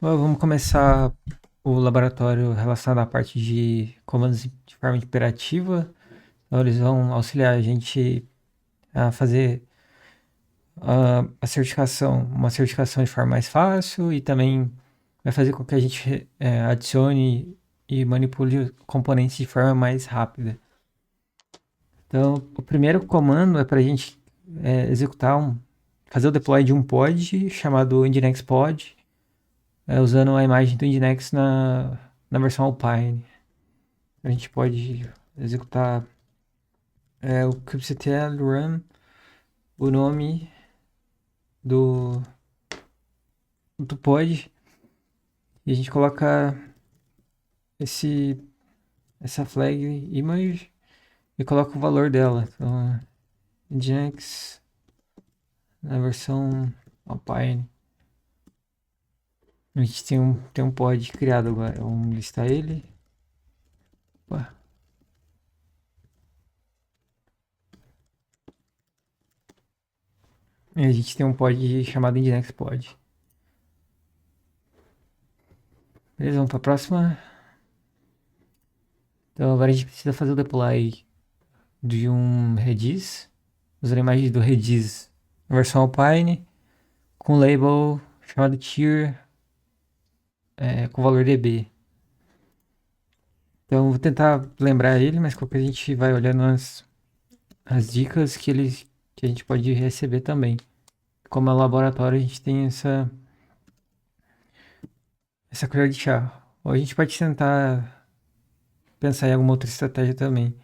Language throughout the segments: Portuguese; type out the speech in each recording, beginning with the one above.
Bom, vamos começar o laboratório relacionado à parte de comandos de forma imperativa. Então, eles vão auxiliar a gente a fazer a certificação, uma certificação de forma mais fácil e também vai fazer com que a gente adicione e manipule componentes de forma mais rápida. Então, o primeiro comando é para a gente fazer o deploy de um pod chamado Nginx Pod, usando a imagem do Nginx na versão Alpine. A gente pode executar o kubectl run, o nome do, do pod, e a gente coloca esse, essa flag image e coloca o valor dela. Então, Nginx na versão Alpine. A gente tem um pod criado agora. Vamos listar ele. Opa. E a gente tem um pod chamado Nginx pod. Beleza, vamos para a próxima. Então agora a gente precisa fazer o deploy de um Redis, usando a imagem do Redis na versão Alpine, com label chamado tier com valor db. Então vou tentar lembrar ele, mas qualquer a gente vai olhando as dicas que a gente pode receber também. Como é laboratório, a gente tem essa colher de chá. Ou a gente pode tentar pensar em alguma outra estratégia também.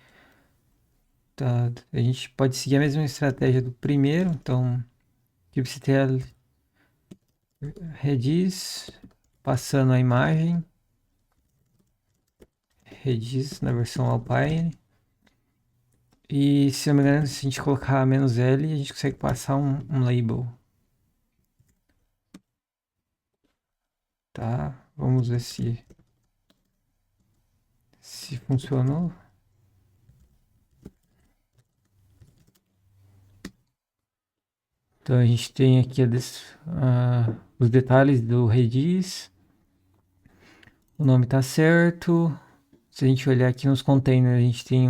Tá? A gente pode seguir a mesma estratégia do primeiro, então kubectl redis, passando a imagem, redis na versão Alpine. E se não me engano, se a gente colocar "-l", a gente consegue passar um label. Tá? Vamos ver se funcionou. Então a gente tem aqui os detalhes do Redis. O nome tá certo. Se a gente olhar aqui nos containers, a gente tem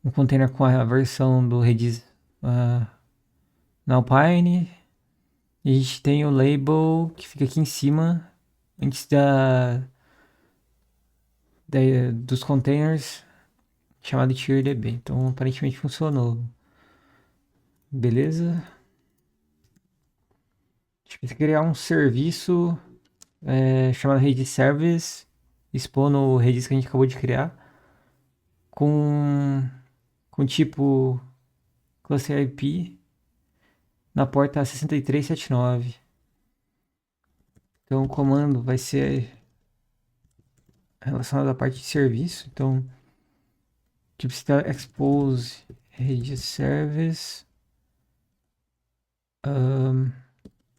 um container com a versão do Redis na Alpine. E a gente tem o label que fica aqui em cima, antes dos containers, chamado tierdb. Então aparentemente funcionou. Beleza? A gente precisa criar um serviço chamado Redis Service, expondo o Redis que a gente acabou de criar, com tipo cluster IP na porta 6379. Então o comando vai ser relacionado à parte de serviço. Então, tipo, está expose Redis Service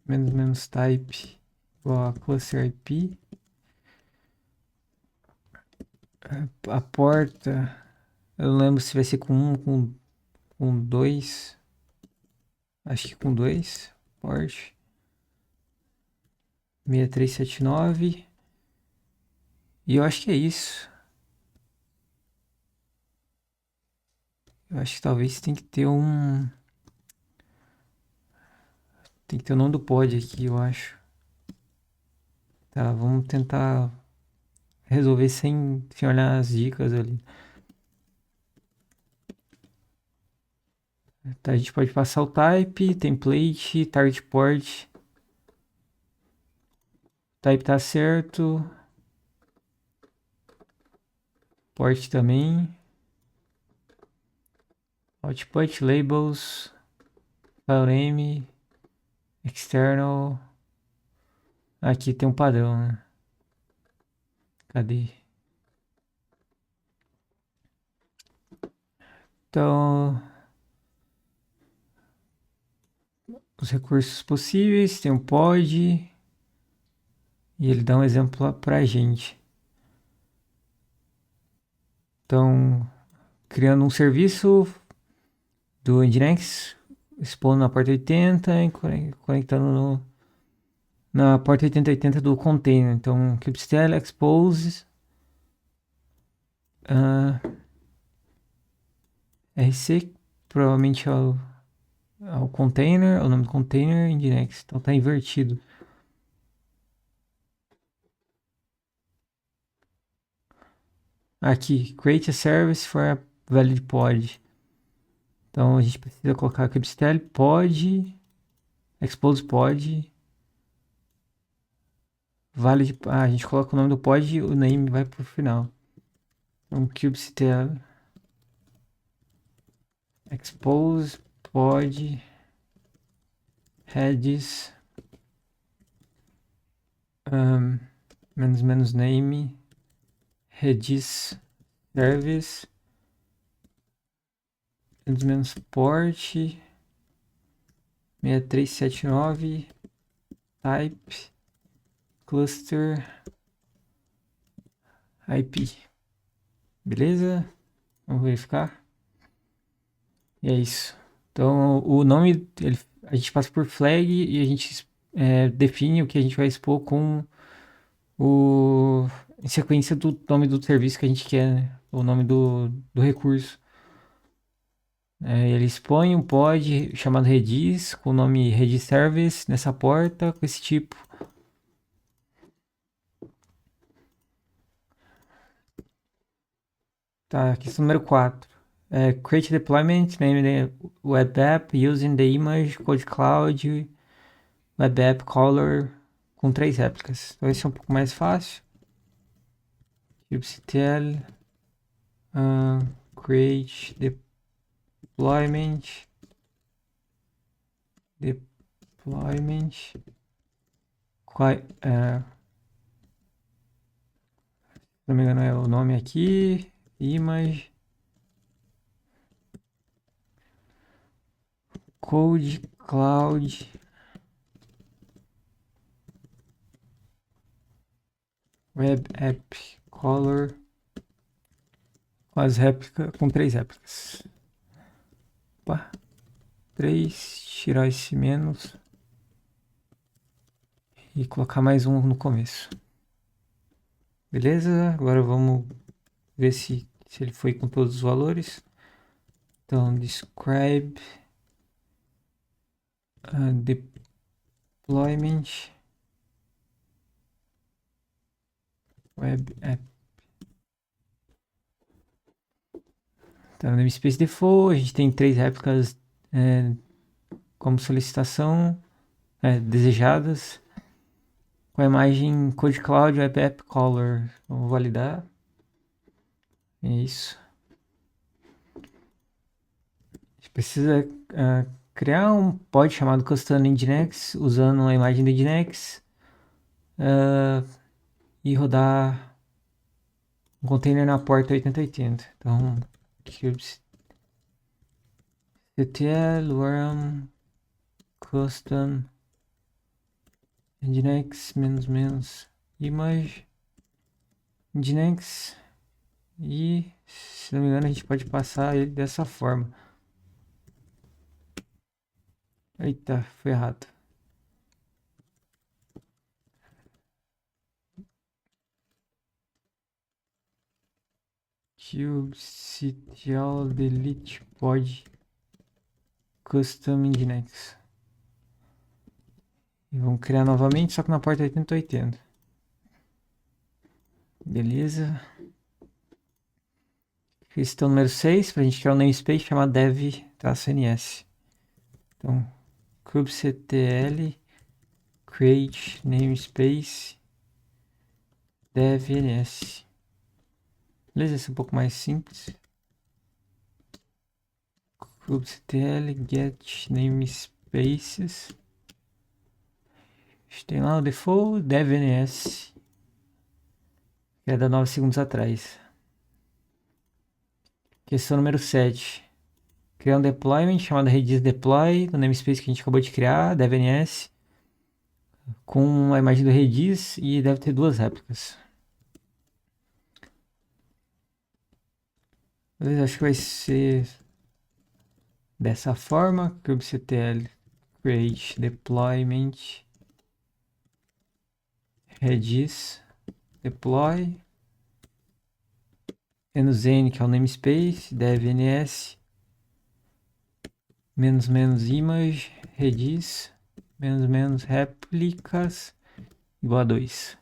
menos type igual a cluster IP. A porta, eu não lembro se vai ser com 1, com 2. Acho que com 2. Port 6379. E eu acho que é isso. Eu acho que talvez tem que ter Tem que ter o nome do pod aqui, eu acho. Tá, vamos tentar resolver sem olhar as dicas ali. Tá, a gente pode passar o type, template, target port. Type tá certo. Port também. Output, labels, filename, external. Aqui tem um padrão, né? Cadê? Então, os recursos possíveis, tem um pod. E ele dá um exemplo pra gente. Então, criando um serviço do Nginx, expondo na porta 80 e conectando na porta 8080 do container. Então, kubectl expose rc, provavelmente é o container, o nome do container nginx. Então tá invertido. Aqui, create a service for a valid pod. Então a gente precisa colocar kubectl pod, expose pod, valid. A gente coloca o nome do pod e o name vai pro final. Então kubectl expose pod heads menos name redis service menos port 6379 type cluster IP. Beleza? Vamos verificar. E é isso. Então o nome a gente passa por flag e a gente define o que a gente vai expor com em sequência do nome do serviço que a gente quer, né? O nome do recurso. Ele expõe um pod chamado Redis, com o nome Redis Service nessa porta, com esse tipo. Tá, questão número 4. Create deployment, name the web app using the image, code cloud, web app color, com 3 réplicas. Então esse é um pouco mais fácil. kubectl create deployment se não me engano é o nome aqui, image, code cloud, web app color, com 3 réplicas. Opa, 3, tirar esse menos e colocar mais um no começo. Beleza? Agora vamos ver se ele foi com todos os valores. Então, describe deployment web app. Então, no namespace default, a gente tem 3 réplicas como solicitação desejadas. Com a imagem Code Cloud Web App Color. Vamos validar. É isso. A gente precisa criar um pod chamado Custom Nginx, usando a imagem do Nginx. E rodar um container na porta 8080. Então, kubectl worm custom nginx image nginx, e se não me engano a gente pode passar ele dessa forma. Eita, foi errado. kubectl delete pod custom nginx. E vamos criar novamente, só que na porta 8080. Beleza. Questão número 6, para a gente criar um namespace chamado dev-ns. Então, kubectl create namespace dev-ns. Beleza, esse é um pouco mais simples. kubectl get namespaces. A gente tem lá o default dev-ns, que é da 9 segundos atrás. Questão número 7. Criar um deployment chamado Redis Deploy, no namespace que a gente acabou de criar, dev-ns, com a imagem do Redis, e deve ter 2 réplicas. Beleza, acho que vai ser dessa forma. kubectl create deployment Redis deploy -n, que é o namespace, devns -image redis -réplicas igual a 2.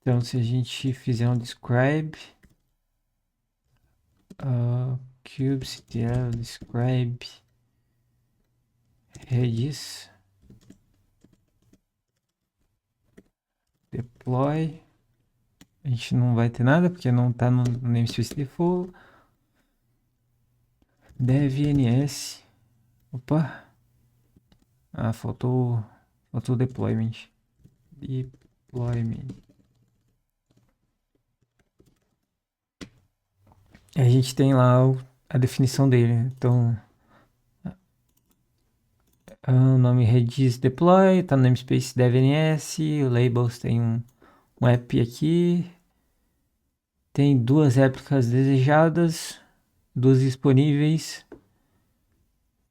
Então, se a gente fizer um describe kubectl describe redis deploy, a gente não vai ter nada porque não está no namespace default. Devns, opa, faltou deployment. A gente tem lá a definição dele. Então, o nome redis deploy, tá no namespace devns, o labels tem um app aqui, tem 2 réplicas desejadas, 2 disponíveis,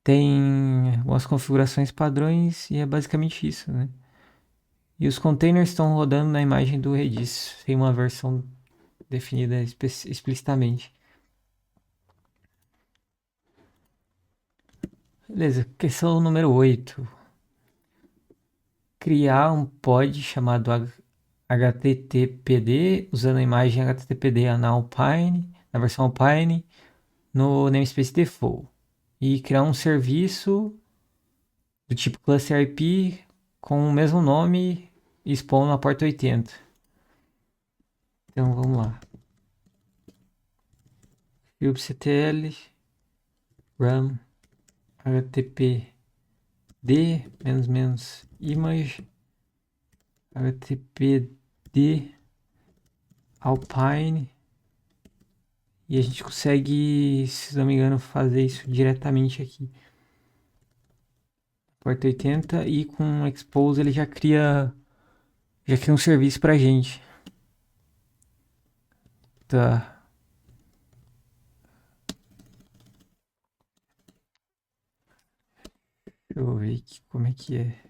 tem algumas configurações padrões e é basicamente isso, né? E os containers estão rodando na imagem do Redis, tem uma versão definida explicitamente. Beleza, questão número 8. Criar um pod chamado HTTPD, usando a imagem HTTPD na Alpine, na versão Alpine, no namespace default. E criar um serviço do tipo cluster IP com o mesmo nome e spawn na porta 80. Então vamos lá. kubectl run httpd -image httpd alpine, e a gente consegue, se não me engano, fazer isso diretamente aqui. Porta 80, e com expose ele já cria um serviço pra gente. Tá. Deixa eu ver aqui como é que é.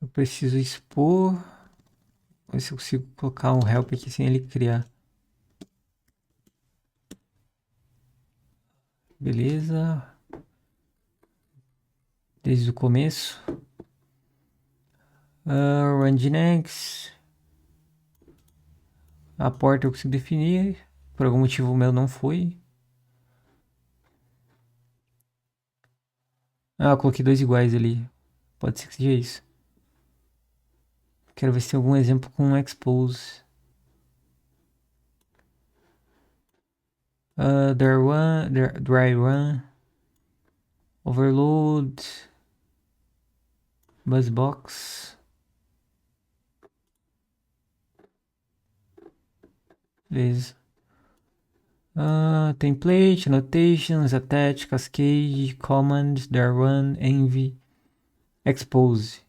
Eu preciso expor. Vou ver se eu consigo colocar um help aqui sem ele criar. Beleza. Desde o começo. Run Nginx. A porta eu consigo definir. Por algum motivo o meu não foi. Eu coloquei 2 iguais ali. Pode ser que seja isso. Quero ver se tem algum exemplo com expose. Dry run. Overload. Buzzbox. Beleza. Template, annotations, attach, cascade, command, dry run, env, expose.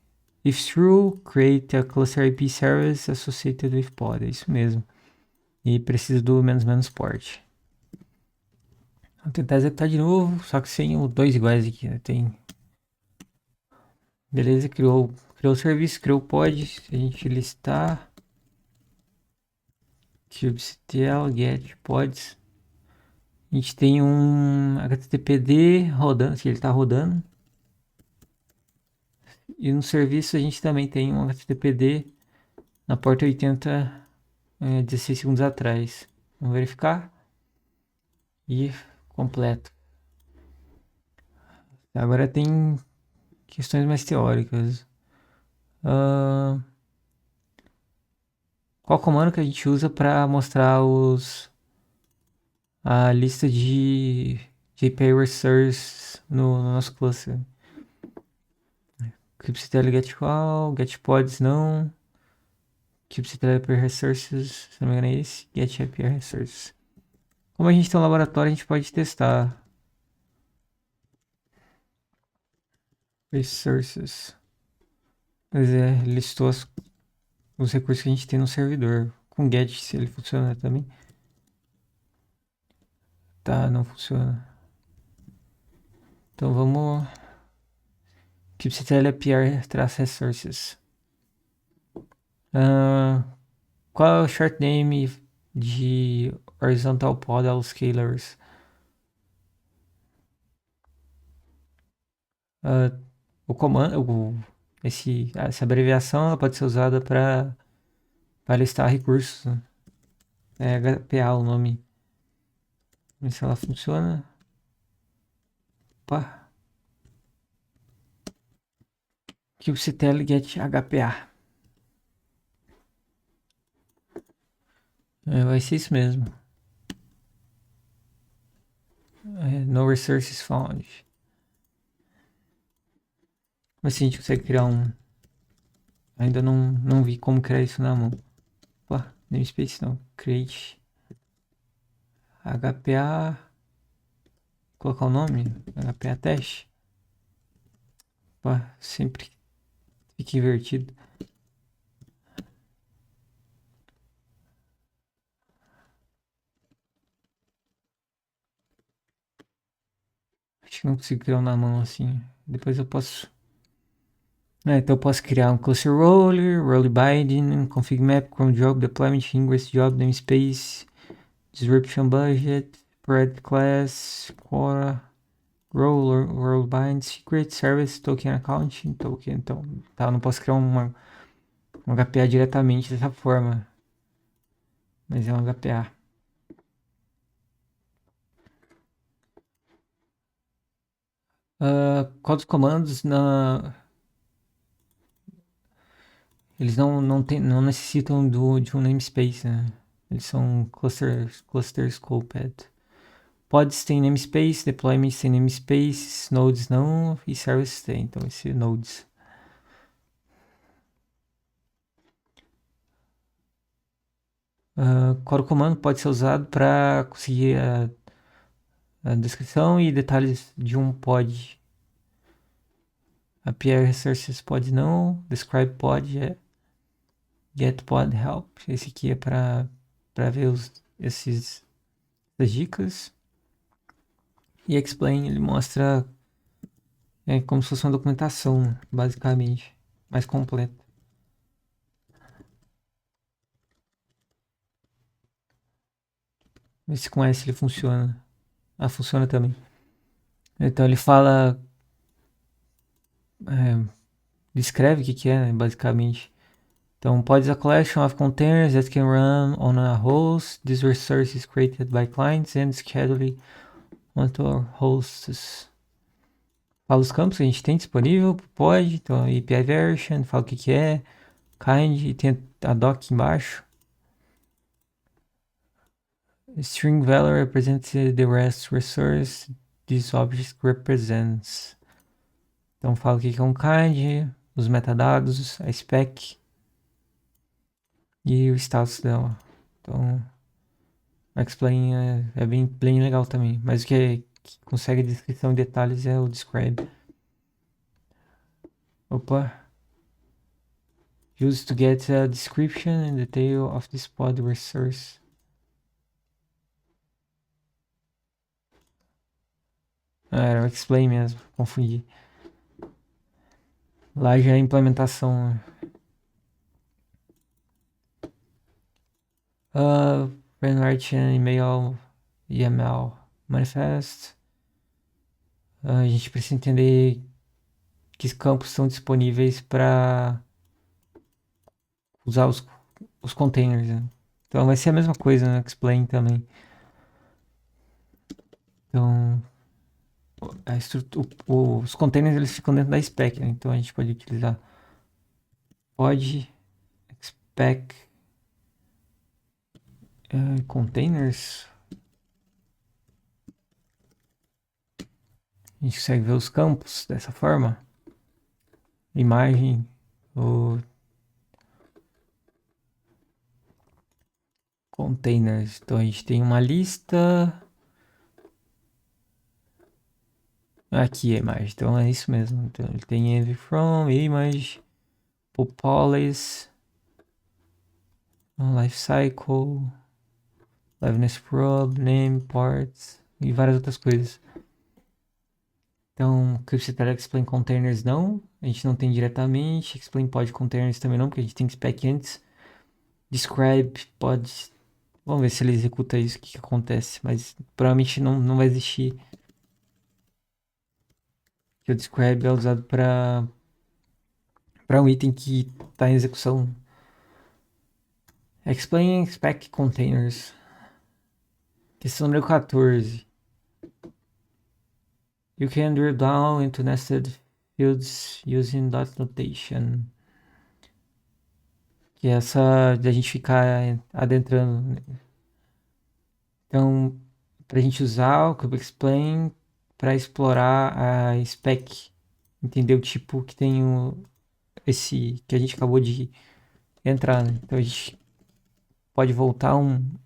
If true, create a cluster IP service associated with pod. É isso mesmo. E precisa do -port. Vou tentar executar de novo, só que sem os 2 iguais aqui, né? Tem. Beleza, criou o serviço, criou o pod. Se a gente listar kubectl get pods, a gente tem um HTTPD rodando, que ele está rodando. E no serviço a gente também tem um HTTPD na porta 80, 16 segundos atrás. Vamos verificar. E completo. Agora tem questões mais teóricas. Qual comando que a gente usa para mostrar a lista de API resources no nosso cluster? kubectl get qual, get pods não. kubectl API resources, se não me engano é esse. Get API resources. Como a gente tem um laboratório, a gente pode testar. Resources. Mas listou os recursos que a gente tem no servidor. Com get, se ele funciona também. Tá, não funciona. Então vamos... kubectl apr-resources. Qual é o short name de horizontal pod scalars? O comando, essa abreviação ela pode ser usada para listar recursos, né? É HPA o nome. Vamos ver se ela funciona. Opa. kubectl get HPA. Vai ser isso mesmo. No resources found. Mas se a gente consegue criar um... Ainda não vi como criar isso na mão. Opa, namespace não. Create HPA. Colocar o nome? HPA teste. Opa, sempre fica invertido. Acho que não consigo criar um na mão assim. Depois eu posso... então eu posso criar um cluster roller, role binding, config map, cron job, deployment, ingress job, namespace, disruption budget, spread class, quora, role bind, secret, service, token account, token. Então, tá, eu não posso criar um HPA diretamente dessa forma, mas é um HPA. Qual dos comandos eles não necessitam de um namespace, né? Eles são cluster scoped. Pods tem namespace, deployments tem namespace, nodes não e services tem. Então esse nodes. Qual comando pode ser usado para conseguir a descrição e detalhes de um pod? Appear resources pod não, describe pod é get pod help. Esse aqui é para ver essas dicas. E explain ele mostra como se fosse uma documentação, basicamente, mais completa. Vê se com S ele funciona. Funciona também. Então ele fala, descreve o que é, né, basicamente. Então, pod is a collection of containers that can run on a host. This resource is created by clients and scheduled onto our hosts. Fala os campos que a gente tem disponível pro pod, então API version, fala o que é, kind, e tem a doc embaixo. String value represents the REST resource this object represents. Então fala o que é um kind, os metadados, a spec e o status dela. Então, o explain é bem legal também. Mas o que consegue descrição e detalhes é o describe. Opa. Used to get a description and detail of this pod resource. Era o explain mesmo, confundi. Lá já é a implementação. Write an email YAML manifest. A gente precisa entender que campos são disponíveis para usar os containers, né? Então vai ser a mesma coisa no explain também. Então os containers eles ficam dentro da spec, né? Então a gente pode utilizar pod spec containers. A gente consegue ver os campos dessa forma. Imagem, o containers. Então a gente tem uma lista. Aqui a imagem. Então é isso mesmo. Então ele tem env from, image, policy, lifecycle, liveness probe, name, parts e várias outras coisas. Então, kubectl explain containers não, a gente não tem diretamente. Explain pod containers também não, porque a gente tem spec antes. Describe pod. Vamos ver se ele executa isso, o que acontece. Mas provavelmente não vai existir. Que o describe é usado para um item que está em execução. Explain spec containers. Questão número 14. You can drill down into nested fields using dot notation. Que é essa de a gente ficar adentrando. Então, para a gente usar o Cube Explain para explorar a spec, entender o tipo que tem esse que a gente acabou de entrar, né? Então a gente pode voltar um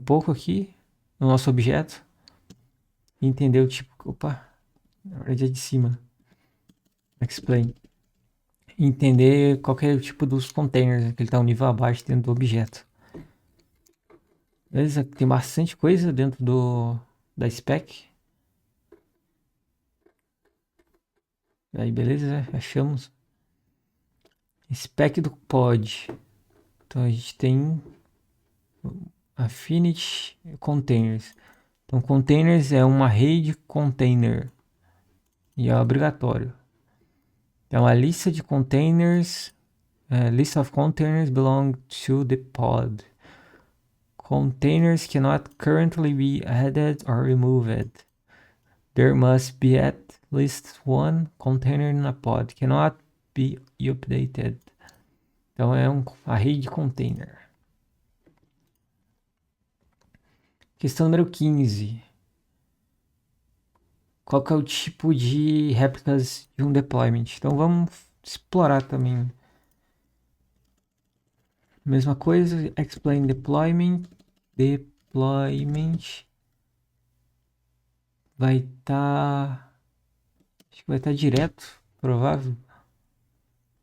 pouco aqui no nosso objeto e entender o tipo. Opa, na verdade é de cima. Explain. Entender qual que é o tipo dos containers, né, que ele está um nível abaixo dentro do objeto. Beleza? Tem bastante coisa dentro da spec. Aí, beleza? Achamos. Spec do pod. Então a gente tem Affinity Containers. Então containers é uma rede container e é obrigatório. Então a lista de containers, list of containers belong to the pod. Containers cannot currently be added or removed. There must be at least one container in a pod. Cannot be updated. Então é a rede de container. Questão número 15. Qual que é o tipo de réplicas de um deployment? Então vamos explorar também. Mesma coisa, explain deployment. Deployment vai estar. Acho que vai estar direto, provável.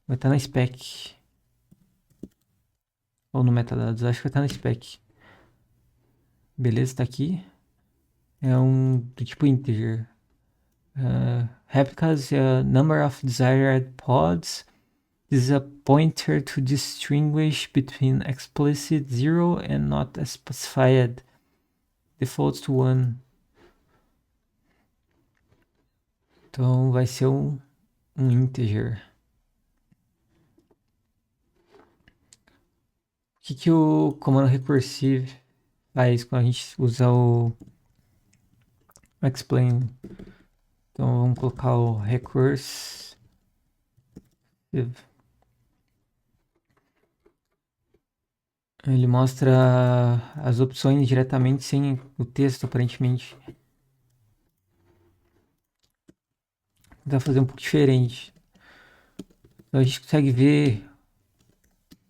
Vai estar na spec. Ou no metadados, acho que vai estar na spec. Beleza, tá aqui. É do tipo integer. Replicas, number of desired pods. This is a pointer to distinguish between explicit 0 and not specified. Defaults to 1. Então vai ser um integer. O que o comando recursive faz quando a gente usa o explain? Então vamos colocar o recursive. Ele mostra as opções diretamente sem o texto, aparentemente. Vou tentar fazer um pouco diferente. Então a gente consegue ver,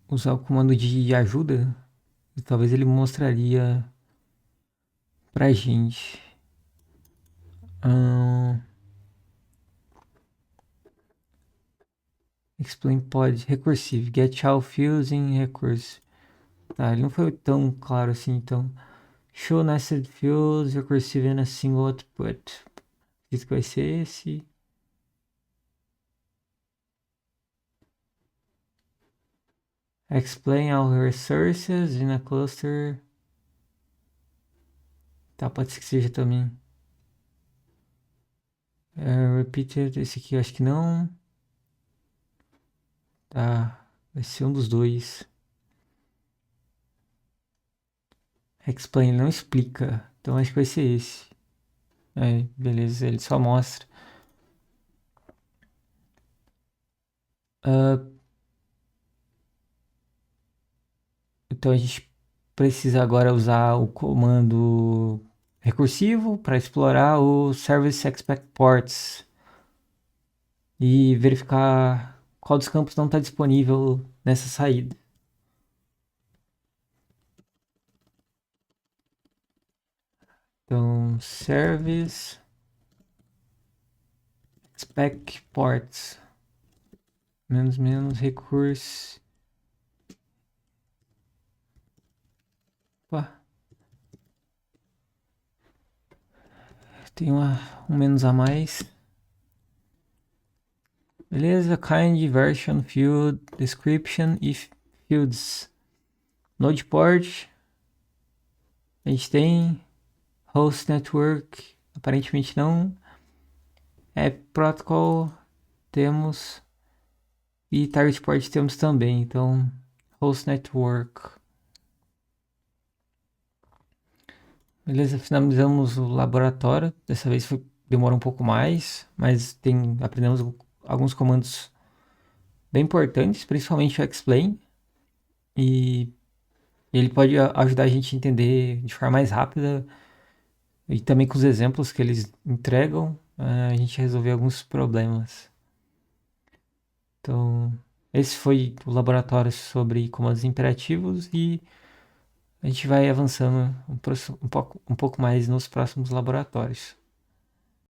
usar o comando de ajuda. E talvez ele mostraria pra gente. Explain pod recursive. Get all fields in recursive. Tá, ele não foi tão claro assim, então. Show nested fields recursive in a single output. Isso que vai ser esse. Explain all resources in a cluster. Tá, pode ser que seja também. Repeated, esse aqui eu acho que não. Tá, vai ser um dos dois. Explain não explica, então acho que vai ser esse. Beleza, ele só mostra. Então a gente precisa agora usar o comando recursivo para explorar o Service Expect Ports e verificar qual dos campos não está disponível nessa saída. Então, Service Expect Ports menos recurso. Opa. Tem um menos a mais. Beleza, kind, version, field, description e fields. Node port. A gente tem host network. Aparentemente não. App protocol temos. E target port temos também. Então, host network. Beleza, finalizamos o laboratório. Dessa vez demora um pouco mais, mas aprendemos alguns comandos bem importantes, principalmente o explain. E ele pode ajudar a gente a entender de forma mais rápida e também com os exemplos que eles entregam, a gente resolver alguns problemas. Então, esse foi o laboratório sobre comandos imperativos e a gente vai avançando um pouco mais nos próximos laboratórios.